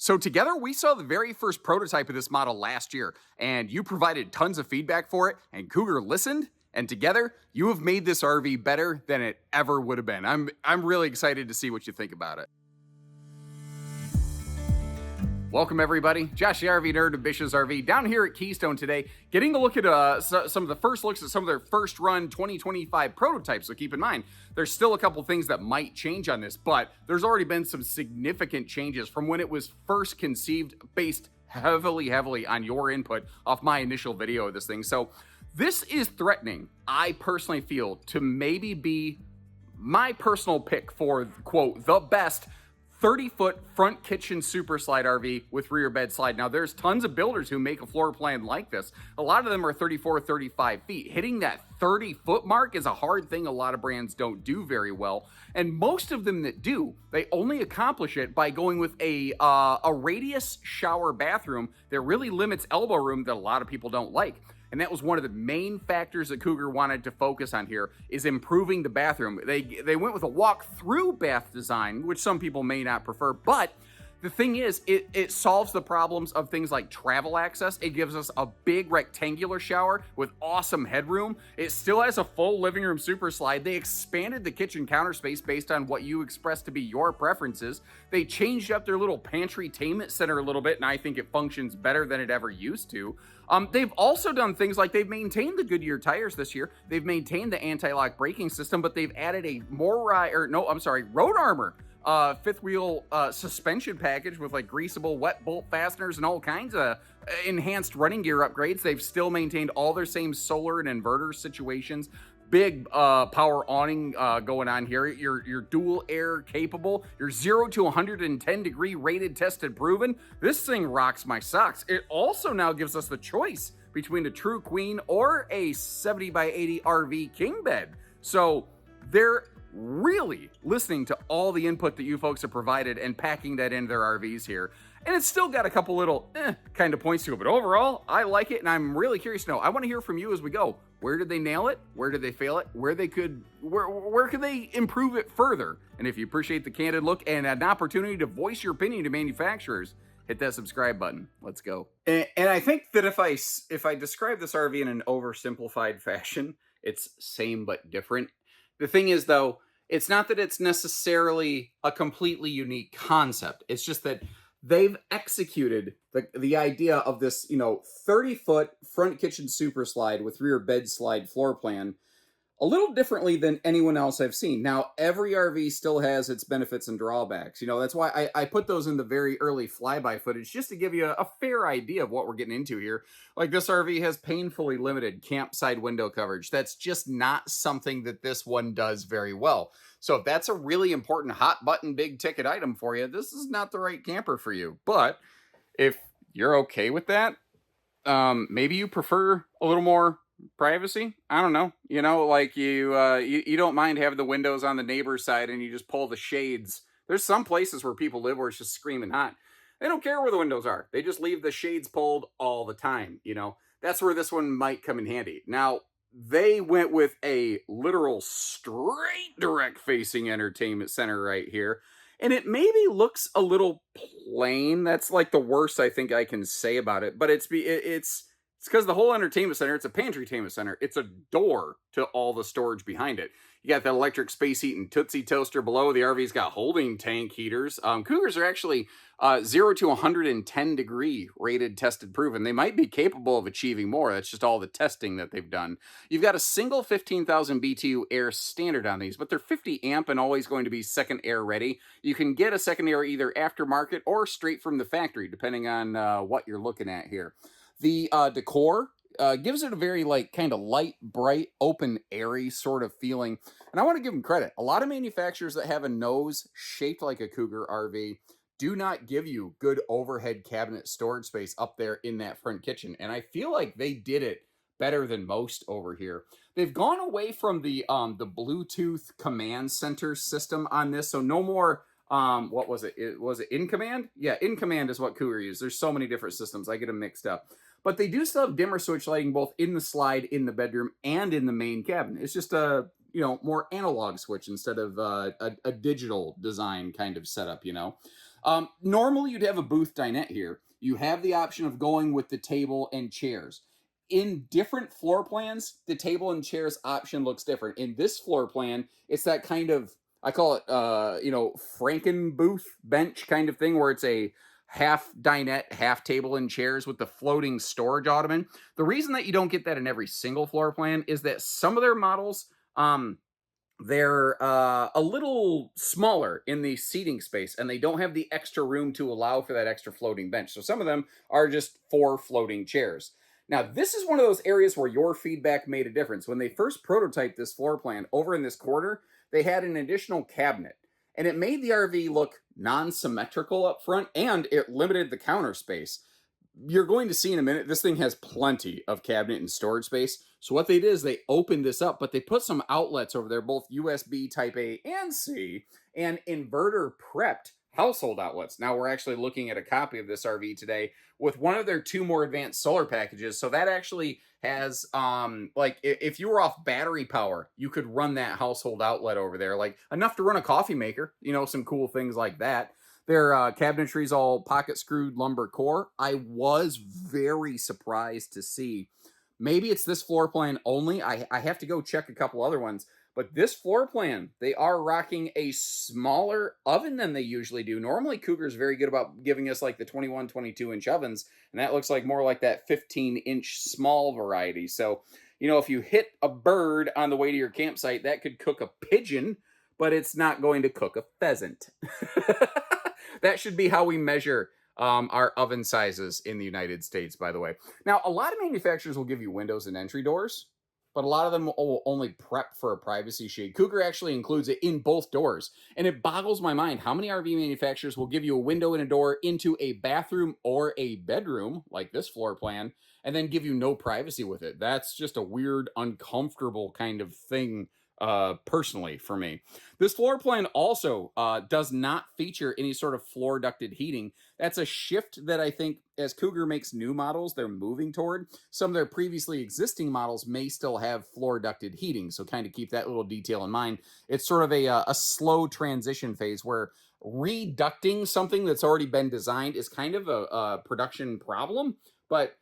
So together we saw the very first prototype of this model last year, and you provided tons of feedback for it, and Cougar listened, and together you have made this RV better than it ever would have been. I'm really excited to see what you think about it. Welcome everybody, Josh the RV Nerd of Bish's RV down here at Keystone today, getting a look at some of the first looks at some of their first run 2025 prototypes. So keep in mind, there's still a couple things that might change on this, but there's already been some significant changes from when it was first conceived, based heavily on your input off my initial video of this thing. So this is threatening, I personally feel, to maybe be my personal pick for, quote, the best 30-foot front kitchen super slide RV with rear bed slide. Now, there's tons of builders who make a floor plan like this. A lot of them are 34, 35 feet. Hitting that 30-foot mark is a hard thing a lot of brands don't do very well. And most of them that do, they only accomplish it by going with a radius shower bathroom that really limits elbow room that a lot of people don't like. And that was one of the main factors that Cougar wanted to focus on here, is improving the bathroom. They went with a walk-through bath design, which some people may not prefer, but the thing is, it solves the problems of things like travel access. It gives us a big rectangular shower with awesome headroom. It still has a full living room super slide. They expanded the kitchen counter space based on what you expressed to be your preferences. They changed up their little pantry-tainment center a little bit, and I think it functions better than it ever used to. They've also done things like they've maintained the Goodyear tires this year. They've maintained the anti-lock braking system, but they've added a road armor fifth wheel suspension package with like greasable wet bolt fasteners and all kinds of enhanced running gear upgrades. They've still maintained all their same solar and inverter situations. Big power awning going on here. You're dual air capable. You're 0 to 110 degree rated, tested, proven. This thing rocks my socks. It also now gives us the choice between a true queen or a 70 by 80 RV king bed. So they're really listening to all the input that you folks have provided and packing that into their RVs here. And it's still got a couple little kind of points to it, but overall, I like it, and I'm really curious to know. I want to hear from you as we go. Where did they nail it? Where did they fail it? Where could they improve it further? And if you appreciate the candid look and an opportunity to voice your opinion to manufacturers, hit that subscribe button. Let's go. And I think that if I describe this RV in an oversimplified fashion, it's same but different. The thing is, though, it's not that it's necessarily a completely unique concept. It's just that they've executed the idea of this, 30-foot front kitchen super slide with rear bed slide floor plan a little differently than anyone else I've seen. Now, every RV still has its benefits and drawbacks. That's why I put those in the very early flyby footage, just to give you a fair idea of what we're getting into here. Like, this RV has painfully limited campside window coverage. That's just not something that this one does very well. So if that's a really important hot button, big ticket item for you, this is not the right camper for you. But if you're okay with that, maybe you prefer a little more privacy. I don't know. Like you don't mind having the windows on the neighbor's side and you just pull the shades. There's some places where people live where it's just screaming hot. They don't care where the windows are. They just leave the shades pulled all the time. That's where this one might come in handy. Now, they went with a literal straight direct facing entertainment center right here. And it maybe looks a little plain. That's like the worst I think I can say about it. But it's because the whole entertainment center, it's a pantry-tainment center. It's a door to all the storage behind it. You got that electric space heat and Tootsie toaster below. The RV's got holding tank heaters. Cougars are actually 0 to 110 degree rated, tested, proven. They might be capable of achieving more. That's just all the testing that they've done. You've got a single 15,000 BTU air standard on these, but they're 50 amp and always going to be second air ready. You can get a second air either aftermarket or straight from the factory, depending on what you're looking at here. The decor gives it a very kind of light, bright, open, airy sort of feeling. And I want to give them credit. A lot of manufacturers that have a nose shaped like a Cougar RV do not give you good overhead cabinet storage space up there in that front kitchen. And I feel like they did it better than most over here. They've gone away from the Bluetooth command center system on this. So no more, what was it? Was it In Command? Yeah, In Command is what Cougar used. There's so many different systems. I get them mixed up. But they do still have dimmer switch lighting both in the slide, in the bedroom, and in the main cabin. It's just a, more analog switch instead of a digital design kind of setup, Normally, you'd have a booth dinette here. You have the option of going with the table and chairs. In different floor plans, the table and chairs option looks different. In this floor plan, it's that kind of, I call it, Franken booth bench kind of thing, where it's a half dinette, half table and chairs with the floating storage ottoman. The reason that you don't get that in every single floor plan is that some of their models, they're a little smaller in the seating space, and they don't have the extra room to allow for that extra floating bench. So some of them are just 4 floating chairs. Now, this is one of those areas where your feedback made a difference. When they first prototyped this floor plan, over in this corner, they had an additional cabinet, and it made the RV look non-symmetrical up front, and it limited the counter space. You're going to see in a minute, this thing has plenty of cabinet and storage space. So what they did is they opened this up, but they put some outlets over there, both USB type A and C, and inverter prepped household outlets. Now we're actually looking at a copy of this RV today with one of their 2 more advanced solar packages. So that actually has, like, if you were off battery power, you could run that household outlet over there, like enough to run a coffee maker, some cool things like that. Their cabinetry is all pocket screwed lumber core. I was very surprised to see. Maybe it's this floor plan only. I have to go check a couple other ones. But this floor plan, they are rocking a smaller oven than they usually do. Normally, Cougar is very good about giving us like the 21, 22-inch ovens. And that looks like more like that 15-inch small variety. So, if you hit a bird on the way to your campsite, that could cook a pigeon, but it's not going to cook a pheasant. That should be how we measure our oven sizes in the United States, by the way. Now, a lot of manufacturers will give you windows and entry doors, but a lot of them will only prep for a privacy shade. Cougar actually includes it in both doors, and it boggles my mind how many RV manufacturers will give you a window and a door into a bathroom or a bedroom, like this floor plan, and then give you no privacy with it. That's just a weird, uncomfortable kind of thing, personally, for me. This floor plan also does not feature any sort of floor ducted heating. That's a shift that I think, as Cougar makes new models, they're moving toward. Some of their previously existing models may still have floor ducted heating, so kind of keep that little detail in mind. It's sort of a slow transition phase where reducting something that's already been designed is kind of a production problem, but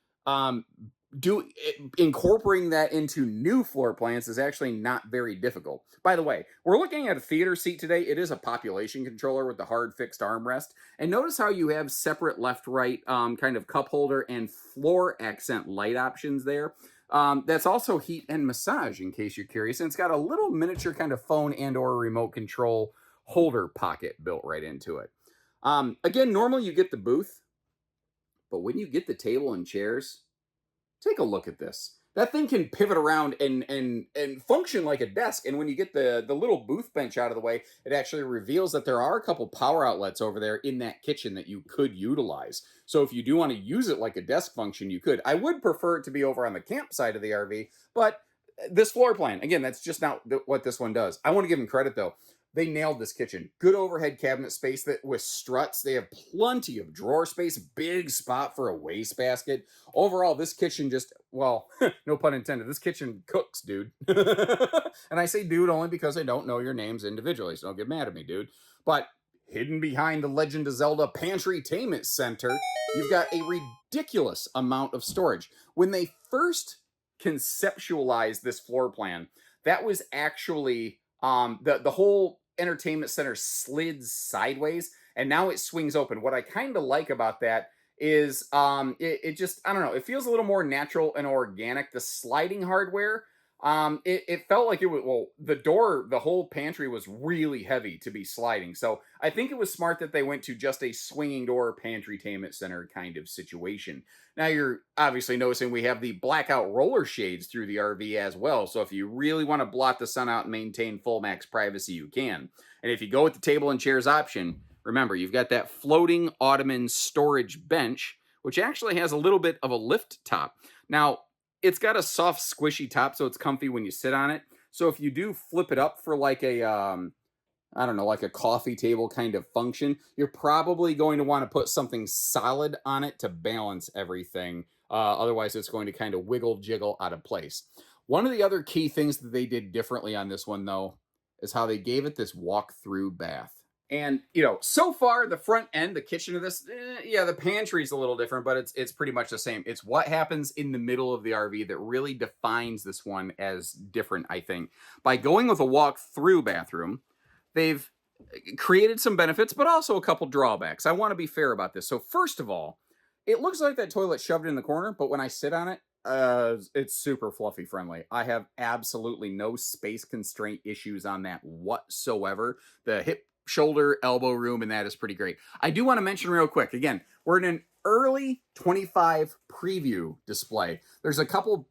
incorporating that into new floor plans is actually not very difficult. By the way, we're looking at a theater seat today. It is a population controller with the hard fixed armrest. And notice how you have separate left-right kind of cup holder and floor accent light options there. That's also heat and massage, in case you're curious. And it's got a little miniature kind of phone and or remote control holder pocket built right into it. Again, normally you get the booth, but when you get the table and chairs, take a look at this. That thing can pivot around and function like a desk. And when you get the little booth bench out of the way, it actually reveals that there are a couple power outlets over there in that kitchen that you could utilize. So if you do want to use it like a desk function, you could. I would prefer it to be over on the campsite of the RV, but this floor plan, again, that's just not what this one does. I want to give them credit, though. They nailed this kitchen. Good overhead cabinet space that with struts. They have plenty of drawer space, big spot for a wastebasket. Overall, this kitchen just, well, no pun intended, this kitchen cooks, dude. And I say dude only because I don't know your names individually, so don't get mad at me, dude. But hidden behind the Legend of Zelda Pantry-tainment Center, you've got a ridiculous amount of storage. When they first conceptualized this floor plan, that was actually the whole entertainment center slid sideways, and now it swings open. What I kind of like about that is it just, I don't know, it feels a little more natural and organic. The sliding hardware, it felt like it was, well, the whole pantry was really heavy to be sliding. So I think it was smart that they went to just a swinging door pantry-tainment center kind of situation. Now you're obviously noticing we have the blackout roller shades through the RV as well. So if you really want to blot the sun out and maintain full max privacy, you can. And if you go with the table and chairs option, remember, you've got that floating ottoman storage bench, which actually has a little bit of a lift top. Now, it's got a soft, squishy top, so it's comfy when you sit on it. So if you do flip it up for like a, I don't know, like a coffee table kind of function, you're probably going to want to put something solid on it to balance everything. Otherwise, it's going to kind of wiggle, jiggle out of place. One of the other key things that they did differently on this one, though, is how they gave it this walk-through bath. And, you know, so far the front end, the kitchen of this, yeah, the pantry's a little different, but it's pretty much the same. It's what happens in the middle of the RV that really defines this one as different, I think. By going with a walk-through bathroom, they've created some benefits, but also a couple drawbacks. I want to be fair about this. So first of all, it looks like that toilet shoved in the corner, but when I sit on it, it's super fluffy friendly. I have absolutely no space constraint issues on that whatsoever. The hip, shoulder, elbow room, and that is pretty great. I do want to mention real quick, again, we're in an early 25 preview display. There's a couple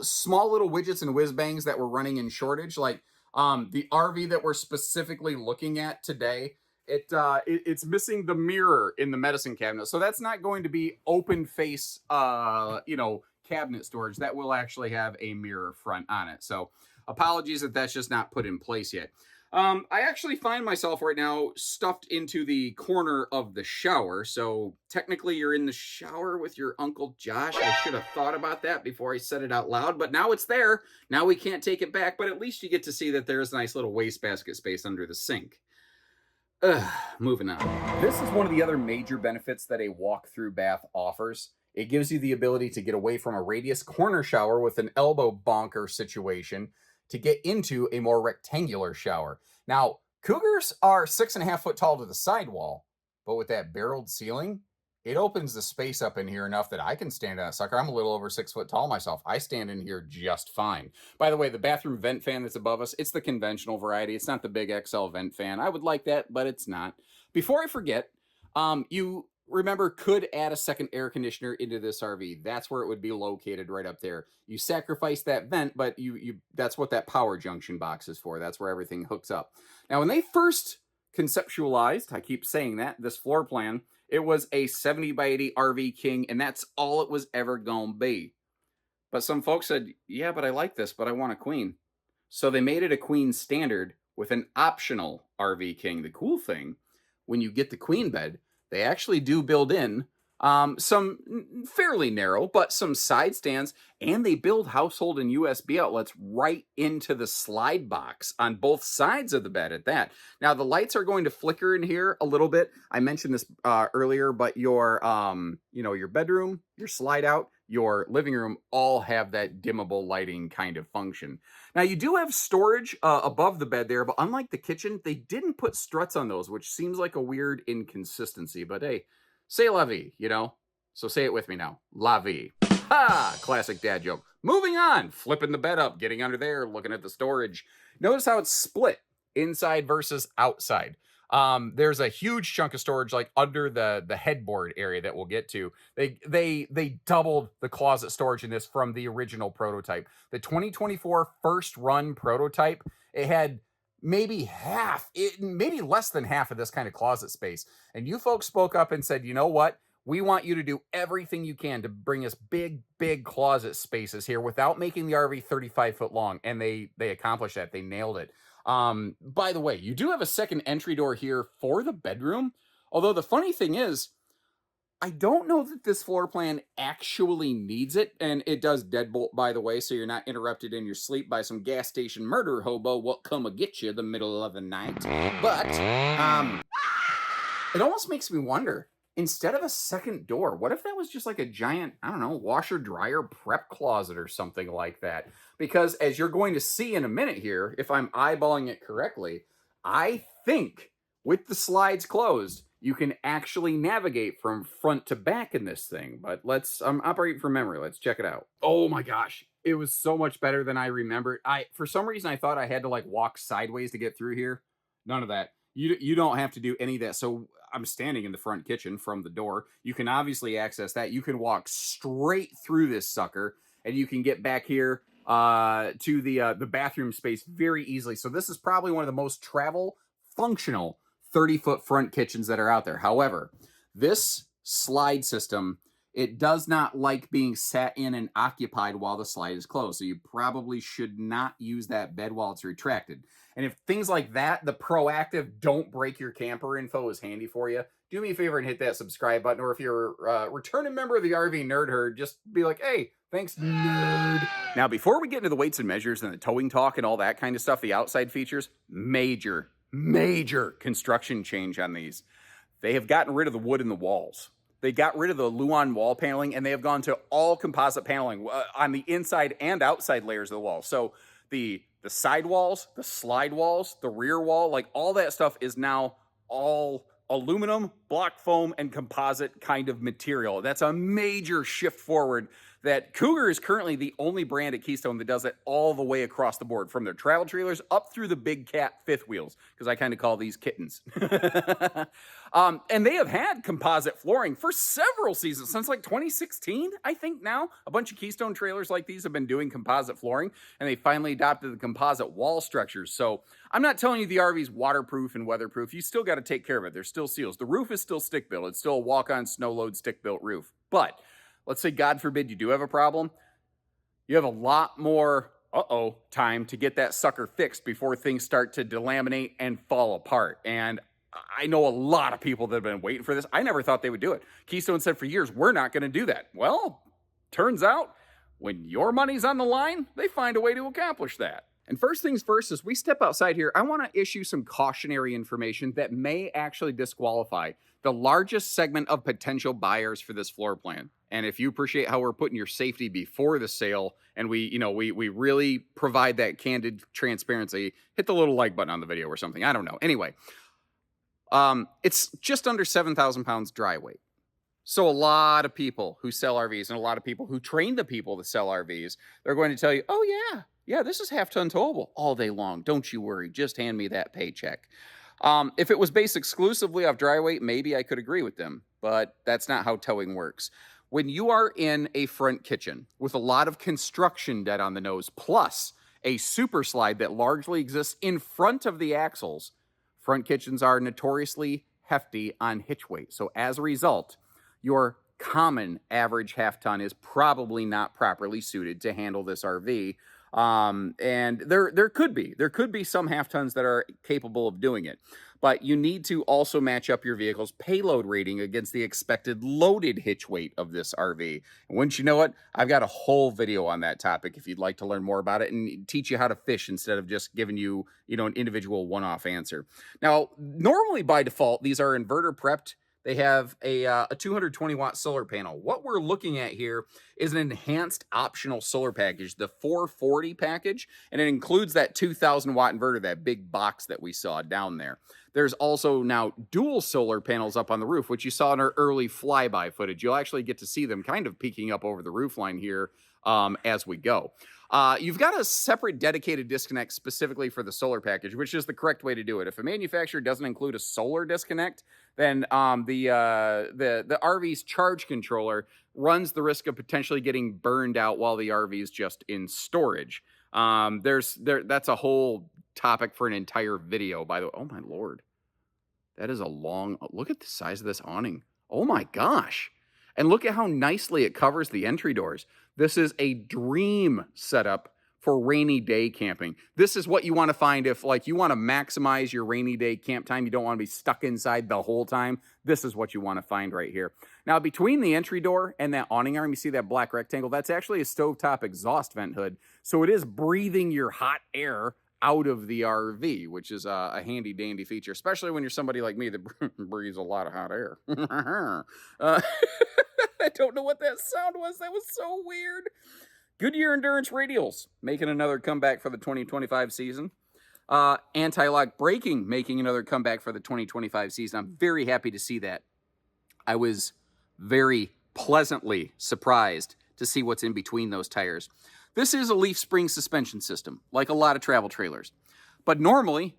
small little widgets and whiz bangs that were running in shortage, like the RV that we're specifically looking at today. It's missing the mirror in the medicine cabinet, so that's not going to be open face, you know, cabinet storage. That will actually have a mirror front on it. So apologies if that's just not put in place yet. I actually find myself right now stuffed into the corner of the shower. So technically you're in the shower with your Uncle Josh. I should have thought about that before I said it out loud, but now it's there. Now we can't take it back, but at least you get to see that there's a nice little wastebasket space under the sink. Moving on. This is one of the other major benefits that a walk-through bath offers. It gives you the ability to get away from a radius corner shower with an elbow bonker situation to get into a more rectangular shower. Now, Cougars are 6.5 foot tall to the sidewall, but with that barreled ceiling, it opens the space up in here enough that I can stand on a sucker. I'm a little over 6 foot tall myself. I stand in here just fine. By the way, the bathroom vent fan that's above us, it's the conventional variety. It's not the big XL vent fan. I would like that, but it's not. Before I forget, you remember could add a second air conditioner into this RV. That's where it would be located, right up there. You sacrifice that vent, but you that's what that power junction box is for. That's where everything hooks up. Now, when they first conceptualized, I keep saying that, this floor plan, it was a 70 by 80 RV King, and that's all it was ever gonna be. But some folks said, yeah, but I like this, but I want a queen. So they made it a queen standard with an optional RV King. The cool thing, when you get the queen bed, they actually do build in some fairly narrow, but some side stands, and they build household and USB outlets right into the slide box on both sides of the bed at that. Now, the lights are going to flicker in here a little bit. I mentioned this earlier, but your, you know, your bedroom, your slide out, your living room all have that dimmable lighting kind of function. Now, you do have storage above the bed there, but unlike the kitchen, they didn't put struts on those, which seems like a weird inconsistency. But hey, say la vie, you know? So say it with me now. La vie. Ha! Classic dad joke. Moving on. Flipping the bed up, getting under there, looking at the storage. Notice how it's split inside versus outside. There's a huge chunk of storage like under the headboard area that we'll get to. They doubled the closet storage in this from the original prototype. The 2024 first run prototype, it had maybe maybe less than half of this kind of closet space. And you folks spoke up and said, you know what? We want you to do everything you can to bring us big closet spaces here without making the RV 35 foot long. And they accomplished that. They nailed it. By the way, you do have a second entry door here for the bedroom. Although the funny thing is, I don't know that this floor plan actually needs it. And it does deadbolt, by the way, so you're not interrupted in your sleep by some gas station murder hobo what come a get you the middle of the night. But, it almost makes me wonder, instead of a second door, what if that was just like a giant, I don't know, washer dryer prep closet or something like that? Because as you're going to see in a minute here, if I'm eyeballing it correctly, I think with the slides closed, you can actually navigate from front to back in this thing. But I'm operating from memory. Let's check it out. Oh my gosh. It was so much better than I remembered. For some reason, I thought I had to like walk sideways to get through here. None of that. You don't have to do any of that. So I'm standing in the front kitchen from the door. You can obviously access that. You can walk straight through this sucker, and you can get back here to the bathroom space very easily. So this is probably one of the most travel functional 30-foot front kitchens that are out there. However, this slide system, it does not like being sat in and occupied while the slide is closed. So you probably should not use that bed while it's retracted. And if things like that, the proactive don't break your camper info is handy for you, do me a favor and hit that subscribe button. Or if you're a returning member of the RV Nerd Herd, just be like, hey, thanks, nerd. Now, before we get into the weights and measures and the towing talk and all that kind of stuff, the outside features, major major construction change on these. They have gotten rid of the wood in the walls. They got rid of the Luan wall paneling, and they have gone to all composite paneling on the inside and outside layers of the wall. So the side walls, the slide walls, the rear wall, like all that stuff is now all aluminum, block foam, and composite kind of material. That's a major shift forward that Cougar is currently the only brand at Keystone that does it all the way across the board, from their travel trailers up through the big cat fifth wheels, because I kind of call these kittens. And they have had composite flooring for several seasons, since like 2016, I think now. A bunch of Keystone trailers like these have been doing composite flooring, and they finally adopted the composite wall structures. So I'm not telling you the RV's waterproof and weatherproof. You still got to take care of it. There's still seals. The roof is still stick built. It's still a walk-on snow load stick built roof. But let's say, God forbid, you do have a problem. You have a lot more time to get that sucker fixed before things start to delaminate and fall apart. And I know a lot of people that have been waiting for this. I never thought they would do it. Keystone said for years, we're not going to do that. Well, turns out when your money's on the line, they find a way to accomplish that. And first things first, as we step outside here, I want to issue some cautionary information that may actually disqualify the largest segment of potential buyers for this floor plan. And if you appreciate how we're putting your safety before the sale, and we really provide that candid transparency, hit the little like button on the video or something. I don't know. Anyway, it's just under 7,000 pounds dry weight. So a lot of people who sell RVs and a lot of people who train the people to sell RVs, they're going to tell you, oh yeah, this is half-ton towable all day long. Don't you worry. Just hand me that paycheck. If it was based exclusively off dry weight, maybe I could agree with them, but that's not how towing works. When you are in a front kitchen with a lot of construction debt on the nose, plus a super slide that largely exists in front of the axles, front kitchens are notoriously hefty on hitch weight. So as a result, your common average half-ton is probably not properly suited to handle this RV. And there could be some half-tons that are capable of doing it, but you need to also match up your vehicle's payload rating against the expected loaded hitch weight of this RV. And wouldn't you know it, I've got a whole video on that topic if you'd like to learn more about it and teach you how to fish instead of just giving you, an individual one-off answer. Now, normally by default, these are inverter prepped. They have a 220 watt solar panel. What we're looking at here is an enhanced optional solar package, the 440 package, and it includes that 2,000 watt inverter, that big box that we saw down there. There's also now dual solar panels up on the roof, which you saw in our early flyby footage. You'll actually get to see them kind of peeking up over the roof line here as we go. You've got a separate dedicated disconnect specifically for the solar package, which is the correct way to do it. If a manufacturer doesn't include a solar disconnect, then the RV's charge controller runs the risk of potentially getting burned out while the RV is just in storage. That's a whole topic for an entire video, by the way. Oh my Lord. That is a long, look at the size of this awning. Oh my gosh. And look at how nicely it covers the entry doors. This is a dream setup for rainy day camping. This is what you want to find if you want to maximize your rainy day camp time. You don't want to be stuck inside the whole time. This is what you want to find right here. Now, between the entry door and that awning arm, you see that black rectangle? That's actually a stovetop exhaust vent hood. So it is breathing your hot air out of the RV, which is a handy dandy feature, especially when you're somebody like me that breathes a lot of hot air. I don't know what that sound was. That was so weird. Goodyear Endurance Radials making another comeback for the 2025 season. Anti-lock braking making another comeback for the 2025 season. I'm very happy to see that. I was very pleasantly surprised to see what's in between those tires. This is a leaf spring suspension system, like a lot of travel trailers. But normally,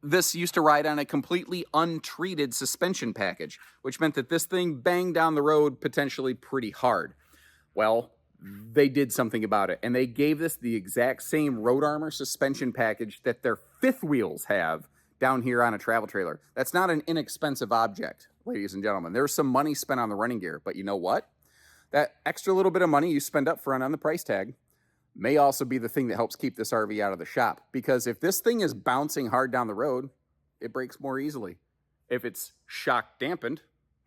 this used to ride on a completely untreated suspension package, which meant that this thing banged down the road potentially pretty hard. Well, they did something about it, and they gave this the exact same road armor suspension package that their fifth wheels have down here on a travel trailer. That's not an inexpensive object, ladies and gentlemen. There's some money spent on the running gear, but you know what? That extra little bit of money you spend up front on the price tag may also be the thing that helps keep this RV out of the shop. Because if this thing is bouncing hard down the road, it breaks more easily. If it's shock dampened,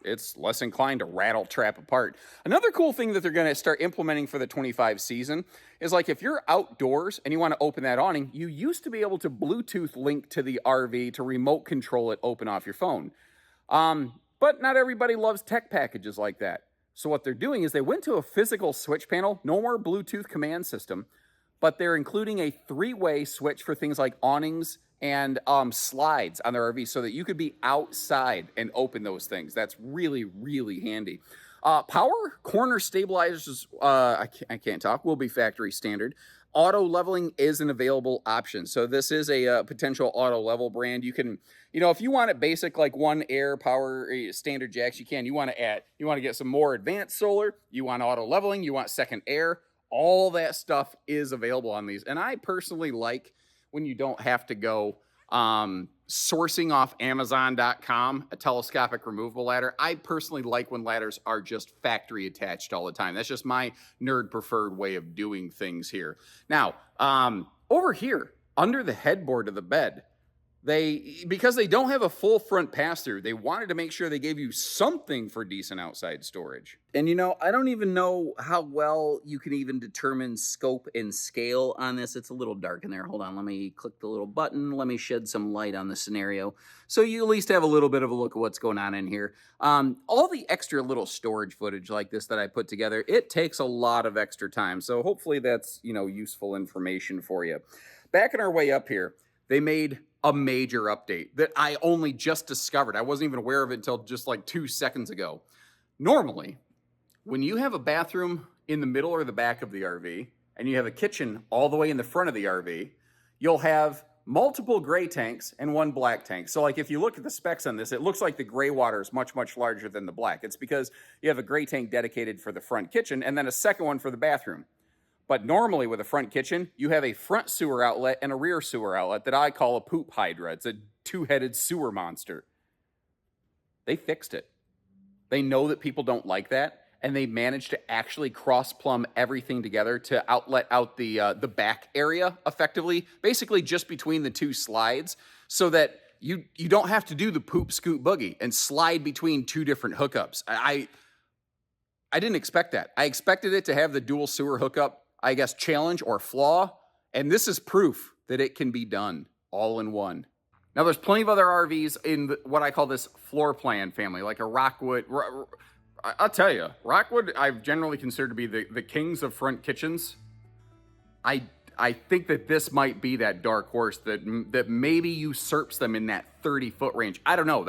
it's less inclined to rattle trap apart. Another cool thing that they're going to start implementing for the 25 season is like if you're outdoors and you want to open that awning, you used to be able to Bluetooth link to the RV to remote control it open off your phone. But not everybody loves tech packages like that. So what they're doing is they went to a physical switch panel, no more Bluetooth command system, but they're including a 3-way switch for things like awnings and slides on their RV so that you could be outside and open those things. That's really, really handy. Power corner stabilizers, I can't talk, will be factory standard. Auto leveling is an available option. So this is a potential auto level brand. You can, if you want it basic, like one air power standard jacks, you can. You want to get some more advanced solar, you want auto leveling, you want second air, all that stuff is available on these. And I personally like when you don't have to go sourcing off Amazon.com, a telescopic removable ladder. I personally like when ladders are just factory attached all the time. That's just my nerd preferred way of doing things here. Now, over here, under the headboard of the bed, because they don't have a full front pass-through, they wanted to make sure they gave you something for decent outside storage. And I don't even know how well you can even determine scope and scale on this. It's a little dark in there. Hold on, let me click the little button. Let me shed some light on the scenario so you at least have a little bit of a look at what's going on in here. All the extra little storage footage like this that I put together, it takes a lot of extra time. So hopefully that's, useful information for you. Backing our way up here, they made a major update that I only just discovered. I wasn't even aware of it until just like 2 seconds ago. Normally, when you have a bathroom in the middle or the back of the RV, and you have a kitchen all the way in the front of the RV, you'll have multiple gray tanks and one black tank. So like if you look at the specs on this, it looks like the gray water is much, much larger than the black. It's because you have a gray tank dedicated for the front kitchen and then a second one for the bathroom. But normally with a front kitchen, you have a front sewer outlet and a rear sewer outlet that I call a poop hydra. It's a 2-headed sewer monster. They fixed it. They know that people don't like that, and they managed to actually cross-plumb everything together to outlet out the back area effectively, basically just between the two slides, so that you don't have to do the poop scoot boogie and slide between two different hookups. I didn't expect that. I expected it to have the dual sewer hookup, I guess, challenge or flaw, and this is proof that it can be done all in one. Now, there's plenty of other RVs in what I call this floor plan family, like a Rockwood. I'll tell you, Rockwood I've generally considered to be the kings of front kitchens. I think that this might be that dark horse that maybe usurps them in that 30-foot range. I don't know.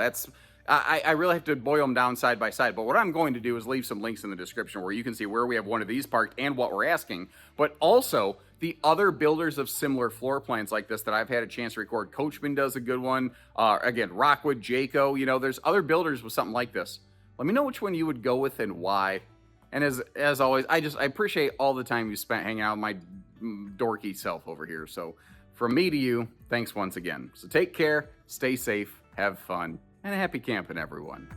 I really have to boil them down side by side. But what I'm going to do is leave some links in the description where you can see where we have one of these parked and what we're asking, but also the other builders of similar floor plans like this that I've had a chance to record. Coachman does a good one. Again, Rockwood, Jayco, there's other builders with something like this. Let me know which one you would go with and why. And as always, I appreciate all the time you spent hanging out with my dorky self over here. So from me to you, thanks once again. So take care, stay safe, have fun, and happy camping, everyone.